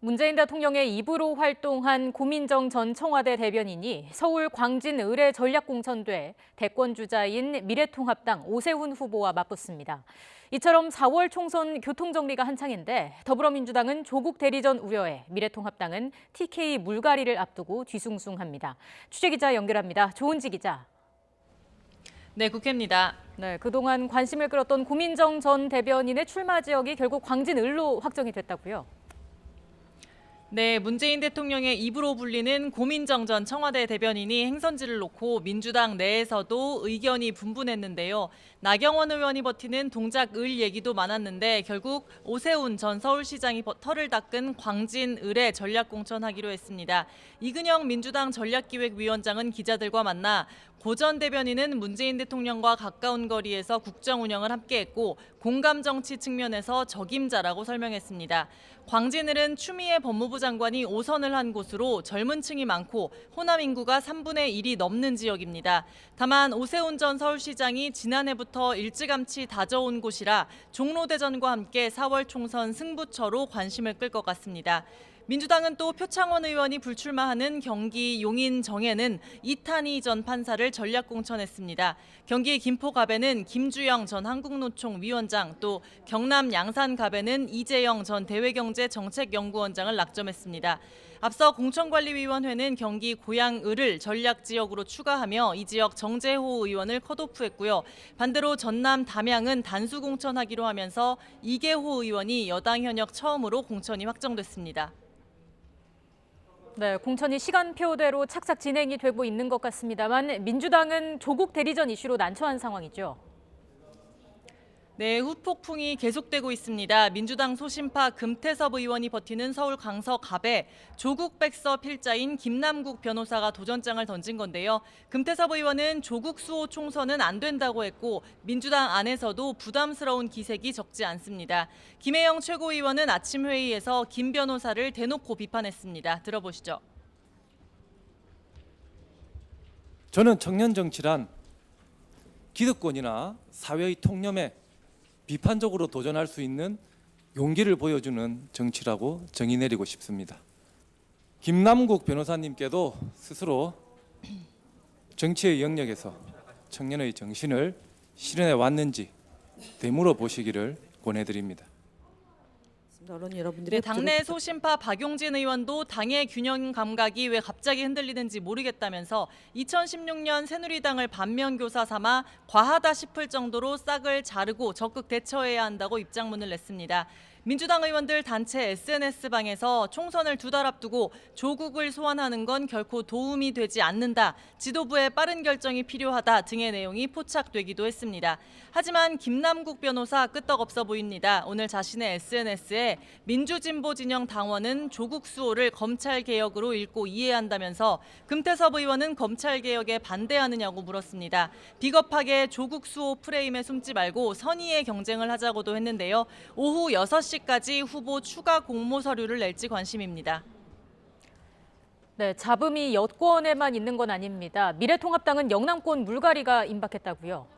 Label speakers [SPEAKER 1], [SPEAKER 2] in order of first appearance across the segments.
[SPEAKER 1] 문재인 대통령의 입으로 활동한 고민정 전 청와대 대변인이 서울 광진 의뢰 전략공천돼 대권주자인 미래통합당 오세훈 후보와 맞붙습니다. 이처럼 4월 총선 교통정리가 한창인데 더불어민주당은 조국 대리전 우려에 미래통합당은 TK 물갈이를 앞두고 뒤숭숭합니다. 취재기자 연결합니다. 조은지 기자.
[SPEAKER 2] 네, 국회입니다.
[SPEAKER 1] 네, 그동안 관심을 끌었던 고민정 전 대변인의 출마 지역이 결국 광진을로 확정이 됐다고요?
[SPEAKER 2] 네, 문재인 대통령의 입으로 불리는 고민정 전 청와대 대변인이 행선지를 놓고 민주당 내에서도 의견이 분분했는데요. 나경원 의원이 버티는 동작을 얘기도 많았는데 결국 오세훈 전 서울시장이 털을 닦은 광진 의뢰 전략공천하기로 했습니다. 이근영 민주당 전략기획위원장은 기자들과 만나 고 전 대변인은 문재인 대통령과 가까운 거리에서 국정 운영을 함께했고 공감 정치 측면에서 적임자라고 설명했습니다. 광진을은 추미애 법무부 장관이 5선을 한 곳으로 젊은 층이 많고 호남 인구가 3분의 1이 넘는 지역입니다. 다만 오세훈 전 서울시장이 지난해부터 일찌감치 다져온 곳이라 종로대전과 함께 4월 총선 승부처로 관심을 끌 것 같습니다. 민주당은 또 표창원 의원이 불출마하는 경기 용인 정에는 이탄희 전 판사를 전략공천했습니다. 경기 김포갑에는 김주영 전 한국노총 위원장, 또 경남 양산갑에는 이재영 전 대외경제정책연구원장을 낙점했습니다. 앞서 공천관리위원회는 경기 고양을을 전략지역으로 추가하며 이 지역 정재호 의원을 컷오프했고요. 반대로 전남 담양은 단수 공천하기로 하면서 이계호 의원이 여당 현역 처음으로 공천이 확정됐습니다.
[SPEAKER 1] 네, 공천이 시간표대로 착착 진행이 되고 있는 것 같습니다만 민주당은 조국 대리전 이슈로 난처한 상황이죠.
[SPEAKER 2] 네, 후폭풍이 계속되고 있습니다. 민주당 소신파 금태섭 의원이 버티는 서울 강서갑에 조국 백서 필자인 김남국 변호사가 도전장을 던진 건데요. 금태섭 의원은 조국 수호 총선은 안 된다고 했고 민주당 안에서도 부담스러운 기색이 적지 않습니다. 김혜영 최고위원은 아침 회의에서 김 변호사를 대놓고 비판했습니다. 들어보시죠.
[SPEAKER 3] 저는 청년 정치란 기득권이나 사회의 통념에 비판적으로 도전할 수 있는 용기를 보여주는 정치라고 정의 내리고 싶습니다. 김남국 변호사님께도 스스로 정치의 영역에서 청년의 정신을 실현해 왔는지 되물어 보시기를 권해드립니다.
[SPEAKER 2] 네, 당내 소신파 박용진 의원도 당의 균형 감각이 왜 갑자기 흔들리는지 모르겠다면서 2016년 새누리당을 반면교사 삼아 과하다 싶을 정도로 싹을 자르고 적극 대처해야 한다고 입장문을 냈습니다. 민주당 의원들 단체 SNS방에서 총선을 2달 앞두고 조국을 소환하는 건 결코 도움이 되지 않는다, 지도부의 빠른 결정이 필요하다 등의 내용이 포착되기도 했습니다. 하지만 김남국 변호사 끄떡없어 보입니다. 오늘 자신의 SNS에 민주진보 진영 당원은 조국 수호를 검찰개혁으로 읽고 이해한다면서 금태섭 의원은 검찰개혁에 반대하느냐고 물었습니다. 비겁하게 조국 수호 프레임에 숨지 말고 선의의 경쟁을 하자고도 했는데요. 오후 6시까지 후보 추가 공모 서류를 낼지 관심입니다.
[SPEAKER 1] 네, 잡음이 여권에만 있는 건 아닙니다. 미래통합당은 영남권 물갈이가 임박했다고요.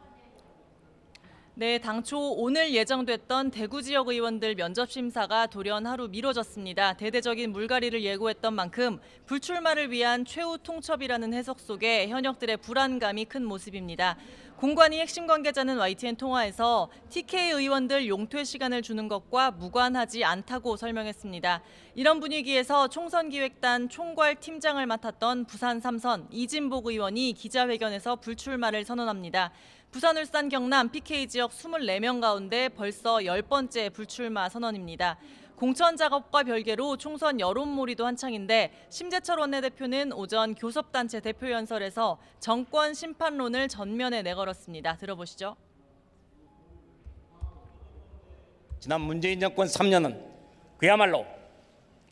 [SPEAKER 2] 네, 당초 오늘 예정됐던 대구 지역 의원들 면접 심사가 돌연 하루 미뤄졌습니다. 대대적인 물갈이를 예고했던 만큼 불출마를 위한 최후 통첩이라는 해석 속에 현역들의 불안감이 큰 모습입니다. 공관위 핵심 관계자는 YTN 통화에서 TK 의원들 용퇴 시간을 주는 것과 무관하지 않다고 설명했습니다. 이런 분위기에서 총선기획단 총괄팀장을 맡았던 부산 3선 이진복 의원이 기자회견에서 불출마를 선언합니다. 부산, 울산, 경남, PK 지역 24명 가운데 벌써 10번째 불출마 선언입니다. 공천 작업과 별개로 총선 여론몰이도 한창인데 심재철 원내대표는 오전 교섭단체 대표연설에서 정권 심판론을 전면에 내걸었습니다. 들어보시죠.
[SPEAKER 4] 지난 문재인 정권 3년은 그야말로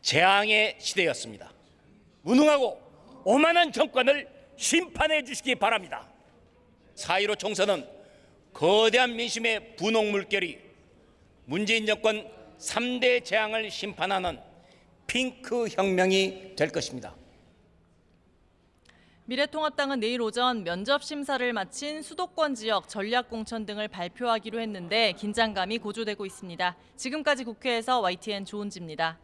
[SPEAKER 4] 재앙의 시대였습니다. 무능하고 오만한 정권을 심판해 주시기 바랍니다. 4.15 총선은 거대한 민심의 분홍 물결이 문재인 정권 3대 재앙을 심판하는 핑크 혁명이 될 것입니다.
[SPEAKER 2] 미래통합당은 내일 오전 면접 심사를 마친 수도권 지역 전략공천 등을 발표하기로 했는데 긴장감이 고조되고 있습니다. 지금까지 국회에서 YTN 조은지입니다.